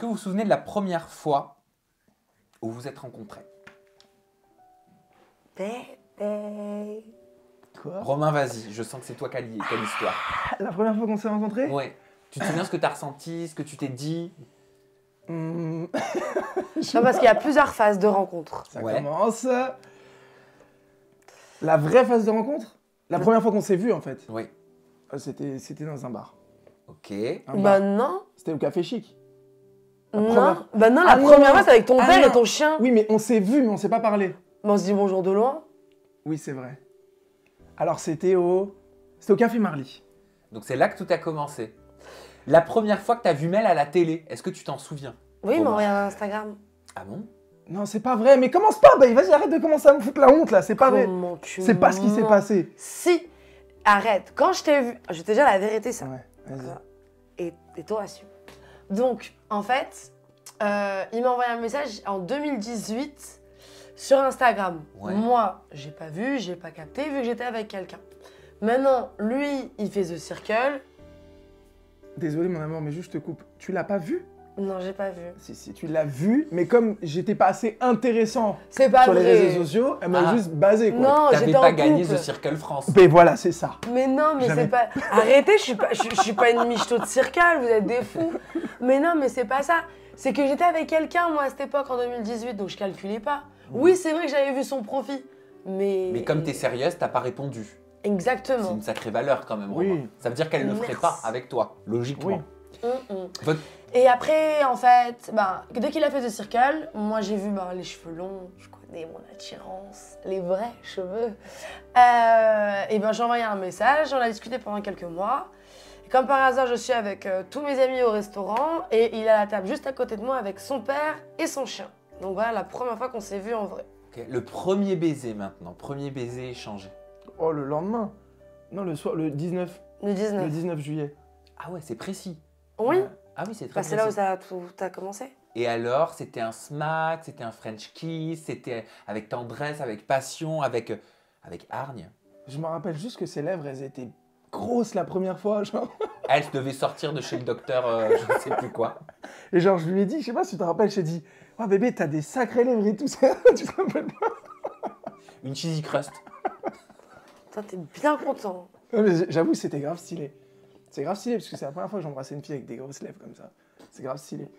que vous vous souvenez de la première fois où vous vous êtes rencontrés? Bébé. Quoi? Romain, vas-y, je sens que c'est toi qui as l'histoire. La première fois qu'on s'est rencontrés? Ouais. Tu te souviens ce que tu as ressenti, ce que tu t'es dit? Hmm, Non, parce qu'il y a plusieurs phases de rencontre. Ça Ouais. commence. La vraie phase de rencontre? La première fois qu'on s'est vu en fait. Oui. C'était dans un bar. Ok. Un Bah bar. non. C'était au Café Chic. Non. première- Bah non, Ah la non. première fois, c'est avec ton Ah père non. et ton chien. Oui, mais on s'est vu, mais on s'est pas parlé. Bah, on se dit bonjour de loin. Oui, c'est vrai. Alors c'était au Café Marly. Donc c'est là que tout a commencé. La première fois que tu as vu Mel à la télé, est-ce que tu t'en souviens? Oui, Romain. mais envoyé un Instagram. Ah bon? Non, c'est pas vrai, mais commence pas, bah, vas-y, arrête de commencer à me foutre la honte là, c'est pas vrai. Comment tu C'est pas ce qui s'est mens. passé. Si. Arrête. Quand je t'ai vu, je vais te dire la vérité, ça. Ouais, vas-y. Et toi, assume. Donc, en fait, il m'a envoyé un message en 2018 sur Instagram. Ouais. Moi, j'ai pas vu, j'ai pas capté, vu que j'étais avec quelqu'un. Maintenant, lui, il fait The Circle. Désolé mon amour, mais juste je te coupe. Tu l'as pas vu? Non, j'ai pas vu. Si, tu l'as vu, mais comme j'étais pas assez intéressant C'est pas sur les vrai. réseaux sociaux, elle m'a Ah. juste basé quoi. Non, T'avais j'étais pas en gagné couple. The Circle France. Mais voilà, c'est ça. Mais non, mais Jamais. c'est pas. Arrêtez, je suis pas une michto de Circle, vous êtes des fous. Mais non, mais c'est pas ça. C'est que j'étais avec quelqu'un, moi, à cette époque, en 2018, donc je calculais pas. Oui, c'est vrai que j'avais vu son profil. Mais comme t'es sérieuse, t'as pas répondu. C'est Exactement. une sacrée valeur quand même, Oui. Romain. Ça veut dire qu'elle ne le ferait Merci. pas avec toi, logiquement. Oui. Votre- Et après, en fait, dès qu'il a fait The Circle, moi j'ai vu les cheveux longs, je connais mon attirance, les vrais cheveux. Et j'ai envoyé un message, on a discuté pendant quelques mois. Et comme par hasard, je suis avec tous mes amis au restaurant et il est à la table juste à côté de moi avec son père et son chien. Donc voilà la première fois qu'on s'est vu en vrai. Ok. Le premier baiser maintenant, premier baiser échangé. Oh, le lendemain. Non, le soir, le 19 Le 19. juillet. Ah ouais, c'est précis. Oui, Ah oui, c'est très c'est là où précis. tout a commencé. Et alors, c'était un smack, c'était un French kiss, c'était avec tendresse, avec passion, avec hargne. Je me rappelle juste que ses lèvres, elles étaient grosses la première fois, genre. Elle devait sortir de chez le docteur, je ne sais plus quoi. Et genre, je lui ai dit, je sais pas si tu te rappelles, je t'ai dit, oh bébé, t'as des sacrées lèvres et tout ça. Tu te rappelles pas? Une cheesy crust. Putain, t'es bien content. Ouais, mais j'avoue, c'était grave stylé. C'est grave stylé parce que c'est la première fois que j'embrassais une fille avec des grosses lèvres comme ça. C'est grave stylé.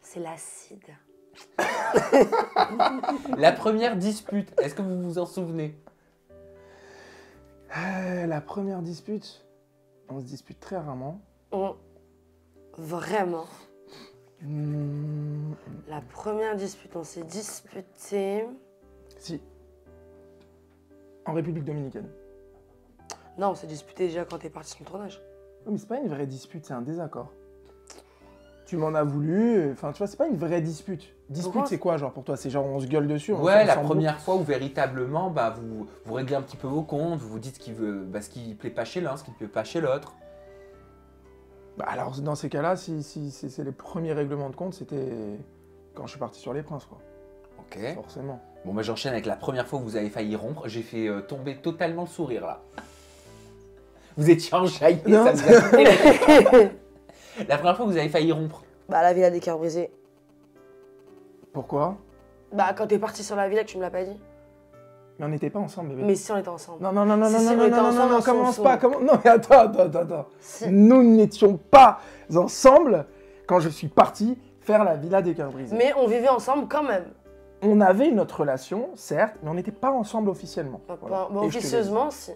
C'est l'acide. La première dispute, est-ce que vous vous en souvenez? La première dispute, on se dispute très rarement. Vraiment. Hmm, La première dispute, on s'est disputé. si. En République Dominicaine. Non, on s'est disputé déjà quand t'es parti sur le tournage. Oui, mais c'est pas une vraie dispute, c'est un désaccord. Tu m'en as voulu, enfin tu vois, c'est pas une vraie dispute. Dispute, Pourquoi c'est quoi genre pour toi? C'est genre on se gueule dessus? Ouais, on la s'en première fois où véritablement, vous réglez un petit peu vos comptes, vous vous dites ce qui plaît pas chez l'un, ce qui ne plaît pas chez l'autre. Bah alors dans ces cas-là, si c'est les premiers règlements de compte, c'était quand je suis parti sur Les Princes, quoi. Ok. Forcément. Bon, bah j'enchaîne avec la première fois où vous avez failli rompre. J'ai fait tomber totalement le sourire là. Vous étiez enjaillé, Non, ça vous a fait- La première fois que vous avez failli rompre. La villa des cœurs brisés. Pourquoi? Quand t'es parti sur la villa, tu me l'as pas dit. Mais on n'était pas ensemble, bébé. Mais si, on était ensemble. Non, non, non, non, Si, non, si, non, on non, était non, non, ensemble non, en commence son pas, son. Non, mais attends. Si. Nous n'étions pas ensemble quand je suis parti faire la Villa des Cœurs Brisés. Mais on vivait ensemble quand même. On avait notre relation, certes, mais on n'était pas ensemble officiellement. Voilà. Et je te l'ai dit. Officieusement, si.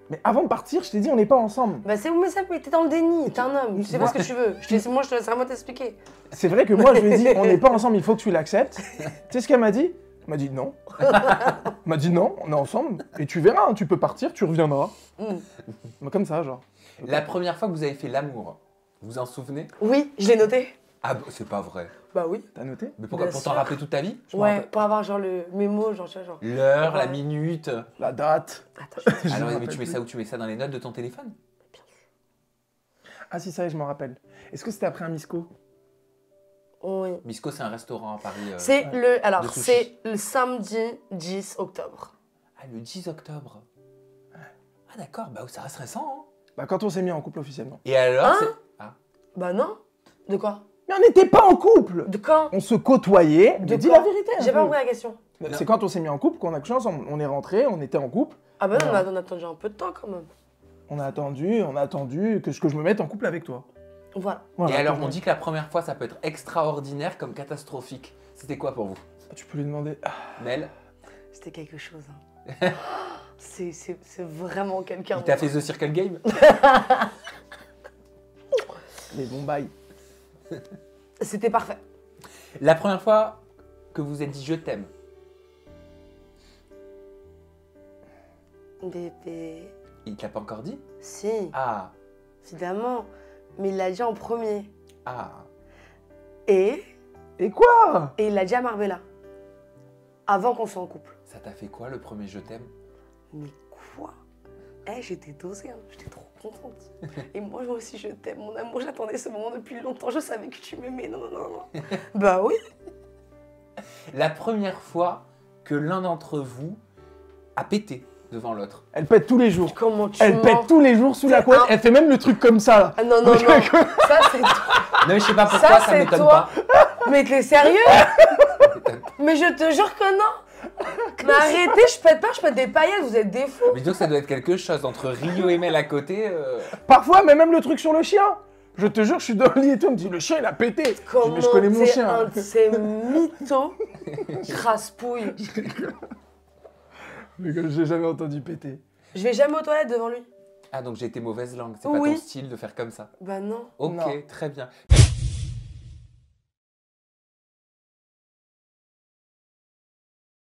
Mais avant de partir, je t'ai dit, on n'est pas ensemble. C'est où, mais ça, mais t'es dans le déni, t'es un homme, tu sais pas ce que tu veux. Moi, je te laisserai moi t'expliquer. C'est vrai que moi, je lui ai dit, on n'est pas ensemble, il faut que tu l'acceptes. Tu sais ce qu'elle m'a dit? Elle m'a dit non. Elle m'a dit non, on est ensemble. Et tu verras, hein, tu peux partir, tu reviendras. Comme ça, genre. La première fois que vous avez fait l'amour, vous vous en souvenez? Oui, je l'ai noté. Ah, c'est pas vrai. Bah oui. T'as noté? Mais pourquoi? Bien Pour t'en sûr. rappeler toute ta vie? Je me Ouais, rappelle. pour avoir genre le mémo, genre, tu vois, genre. L'heure, la Ouais. minute. La date. Attends, Je Alors, me mais rappelle tu mets plus. ça où? Tu mets ça dans les notes de ton téléphone? Ah si, ça y est, je m'en rappelle. Est-ce que c'était après un Misco? oui. Misco, c'est un restaurant à Paris. C'est de sushi. c'est le samedi 10 octobre. Ah, le 10 octobre. Ah, d'accord, bah ça reste récent, hein. Bah quand on s'est mis en couple officiellement. Et alors, Hein? c'est... Ah. Bah non. De quoi? Mais on n'était pas en couple. De quand? On se côtoyait. De Mais dis quand? la vérité. un J'ai pas peu. compris la question. C'est quand on s'est mis en couple qu'on a couché ensemble. On est rentrés, on était en couple. Ah bah non, Voilà. on a attendu un peu de temps quand même. On a attendu que je me mette en couple avec toi. Voilà. Voilà, Et alors, que on je- dit que la première fois, ça peut être extraordinaire comme catastrophique. C'était quoi pour vous? Tu peux lui demander. Ah, Mel, C'était quelque chose. Hein. C'est vraiment quelqu'un. il t'a fait The Circle Game? les bons bails. C'était parfait. La première fois que vous êtes dit je t'aime? Bébé. Il te l'a pas encore dit? Si, Ah, évidemment. Mais il l'a dit en premier. ah. Et Et quoi? il l'a dit à Marbella. Avant qu'on soit en couple. Ça t'a fait quoi le premier je t'aime? Mais quoi? Eh, j'étais dosée, hein. J'étais trop contente. Et moi aussi, je t'aime, mon amour. J'attendais ce moment depuis longtemps. Je savais que tu m'aimais. Non, non, non, non. Bah oui. La première fois que l'un d'entre vous a pété devant l'autre. Elle pète tous les jours. Comment tu Elle mens? pète tous les jours sous la couette. un- Elle fait même le truc comme ça là. Ah non, non, non. Ça, c'est toi. Non mais je sais pas pourquoi, Ça, ça c'est m'étonne toi. pas. Mais t'es sérieux? Mais je te jure que non. Mais arrêtez, je pète pas, je pète des paillettes. Vous êtes des fous. Mais donc ça doit être quelque chose entre Rio et Mel à côté. Parfois, mais même le truc sur le chien. Je te jure, je suis dans le lit et tout. On me dit le chien il a pété. Je dis, Comment mais je connais mon t'es chien. un de ces mythos crasse-pouille. Mais que j'ai jamais entendu péter. Je vais jamais aux toilettes devant lui. Ah donc j'ai été mauvaise langue, c'est Oui. pas ton style de faire comme ça. Bah non. Ok, Non. très bien.